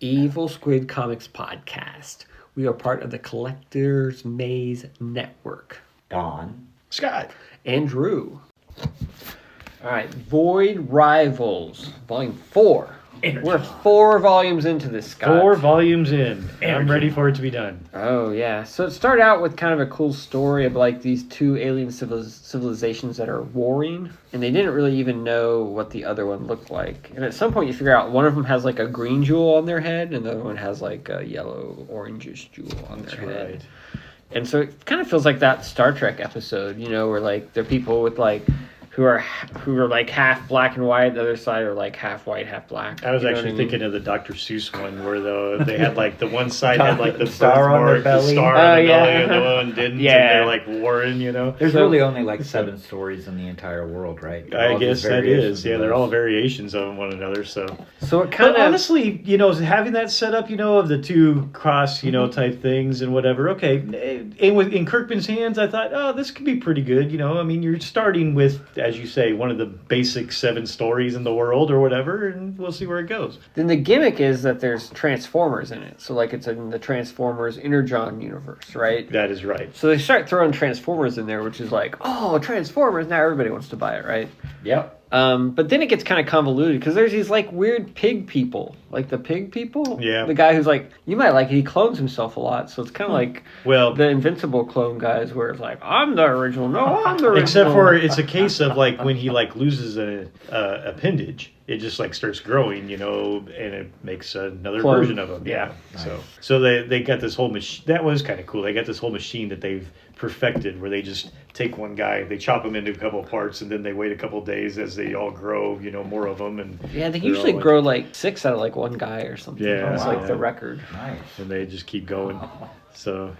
Evil Squid Comics Podcast. We are part of the Collector's Maze Network. Don. Scott. And Drew. All right, Void Rivals, Volume 4. Energon. We're 4 volumes into this, Scott. 4 volumes in. Energon. I'm ready for it to be done. Oh, yeah. So it started out with kind of a cool story of like these 2 alien civilizations that are warring, and they didn't really even know what the other one looked like. And at some point you figure out one of them has like a green jewel on their head, and the other one has like a yellow, orangish jewel on their head. Right. And so it kind of feels like that Star Trek episode, you know, where like they're people with like who are like half black and white, the other side are like half white, half black. I was actually thinking of the Dr. Seuss one where they had like the one side had like the star on their belly. the star on the belly, and the one didn't. Yeah. And they're like warring, you know. There's really only like 7 stories in the entire world, right? I guess that is. Yeah, they're all variations of one another. So it kind but of honestly, you know, having that set up, you know, of the 2 cross, you know, type things and whatever. Okay, and in Kirkman's hands, I thought, oh, this could be pretty good. You know, I mean, you're starting with, as you say, one of the basic 7 stories in the world or whatever, and we'll see where it goes. Then the gimmick is that there's Transformers in it. So like it's in the Transformers Energon Universe, right? That is right. So they start throwing Transformers in there, which is like, oh, Transformers, now everybody wants to buy it, right? Yep. But then it gets kind of convoluted because there's these like weird pig people, like the pig people. Yeah. The guy who's like, you might like it, he clones himself a lot, so it's kind of like the Invincible clone guys, where it's like, I'm the original, no, I'm the original. Except for it's a case of like when he like loses an appendage, it just like starts growing, you know, and it makes another version of him. Yeah. Nice. So they got this whole machine. That was kind of cool. They got this whole machine that they've perfected where they just take one guy, they chop him into a couple of parts, and then they wait a couple of days as they all grow, you know, more of them. And yeah, they usually grow like 6 out of like one guy or something. Yeah, that's like the record. Nice. And they just keep going. So,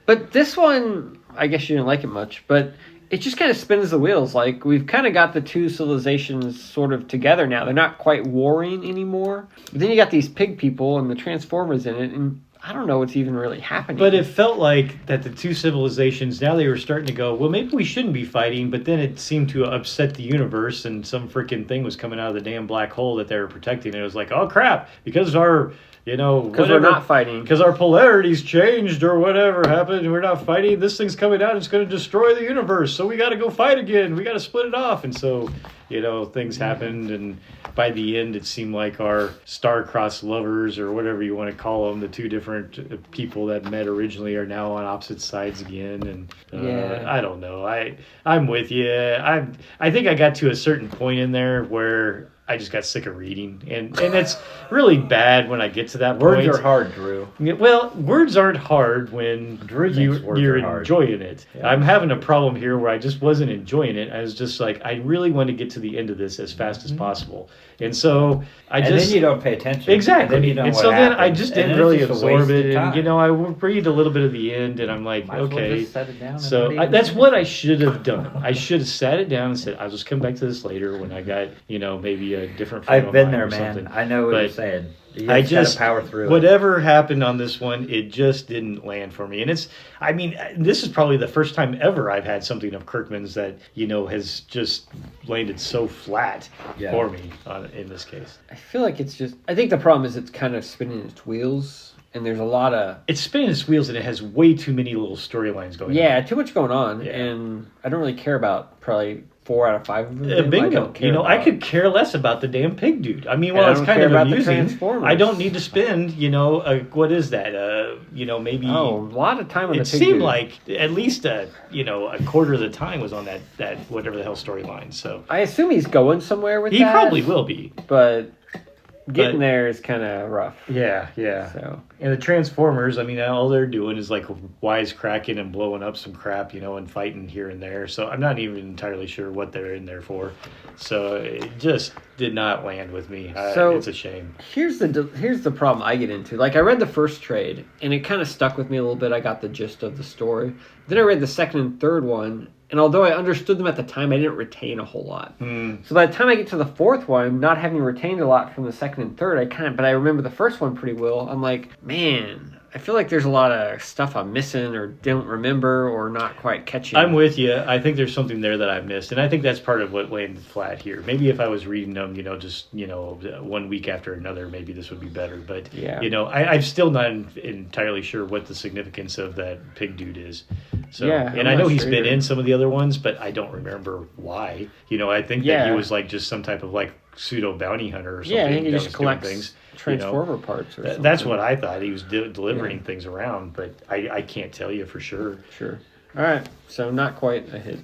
but this one, I guess you didn't like it much, but it just kind of spins the wheels. Like, we've kind of got the 2 civilizations sort of together now. They're not quite warring anymore. But then you got these pig people and the Transformers in it, and I don't know what's even really happening. But it felt like that the 2 civilizations, now they were starting to go, well, maybe we shouldn't be fighting, but then it seemed to upset the universe, and some freaking thing was coming out of the damn black hole that they were protecting, and it was like, oh, crap, because our... You know, because we're not fighting. Because our polarities changed or whatever happened. We're not fighting. This thing's coming out. It's going to destroy the universe. So we got to go fight again. We got to split it off. And so, you know, things happened. And by the end, it seemed like our star-crossed lovers or whatever you want to call them, the 2 different people that met originally are now on opposite sides again. And I don't know. I'm with you. I think I got to a certain point in there where I just got sick of reading, and it's really bad when I get to that point. Words are hard, Drew. Well, words aren't hard when you're enjoying it. Yeah. I'm having a problem here where I just wasn't enjoying it. I was just like, I really want to get to the end of this as fast as possible. And so then you don't pay attention. Exactly. And then you don't and so then I just didn't really absorb it. And, you know, I read a little bit of the end, and I'm like, okay. Set it down so that's what I should have done. I should have sat it down and said, I'll just come back to this later when I got, you know, maybe a different frame I've been of mind there, or man. something. I know what you're saying. I just power through whatever happened on this one, it just didn't land for me. And this is probably the first time ever I've had something of Kirkman's that, you know, has just landed so flat for me in this case. I feel like I think the problem is it's kind of spinning its wheels, and there's a lot of... It's spinning its wheels, and it has way too many little storylines going on. Yeah, too much going on, and I don't really care about probably 4 out of 5 of them. Bingo. You know, I could care less about the damn pig dude. I mean, well, it's kind of amusing. I don't need to spend, you know, what is that? You know, maybe... Oh, a lot of time on the pig dude. It seemed like at least, you know, a quarter of the time was on that whatever the hell storyline, so... I assume he's going somewhere with that. He probably will be. But... Getting there is kind of rough. Yeah. So, and the Transformers, I mean, all they're doing is like wisecracking and blowing up some crap, you know, and fighting here and there. So I'm not even entirely sure what they're in there for. So it just did not land with me. It's a shame. Here's the problem I get into. Like, I read the first trade, and it kind of stuck with me a little bit. I got the gist of the story. Then I read the second and third one. And although I understood them at the time, I didn't retain a whole lot. So by the time I get to the 4th one, not having retained a lot from the 2nd and 3rd, but I remember the first one pretty well. I'm like, man, I feel like there's a lot of stuff I'm missing or don't remember or not quite catching. I'm with you. I think there's something there that I missed, and I think that's part of what landed flat here. Maybe if I was reading them, just 1 week after another, maybe this would be better. But Yeah. I'm still not entirely sure what the significance of that pig dude is. So, Yeah, and I'm I know not he's sure been either. in some of the other ones, but I don't remember why. I think that Yeah. he was like just some type of like pseudo bounty hunter or something. Yeah, I think he that just was doing collects things. transformer parts or something. That's what I thought. He was delivering Yeah. things around, but I can't tell you for sure. Sure. All right, so not quite a hit.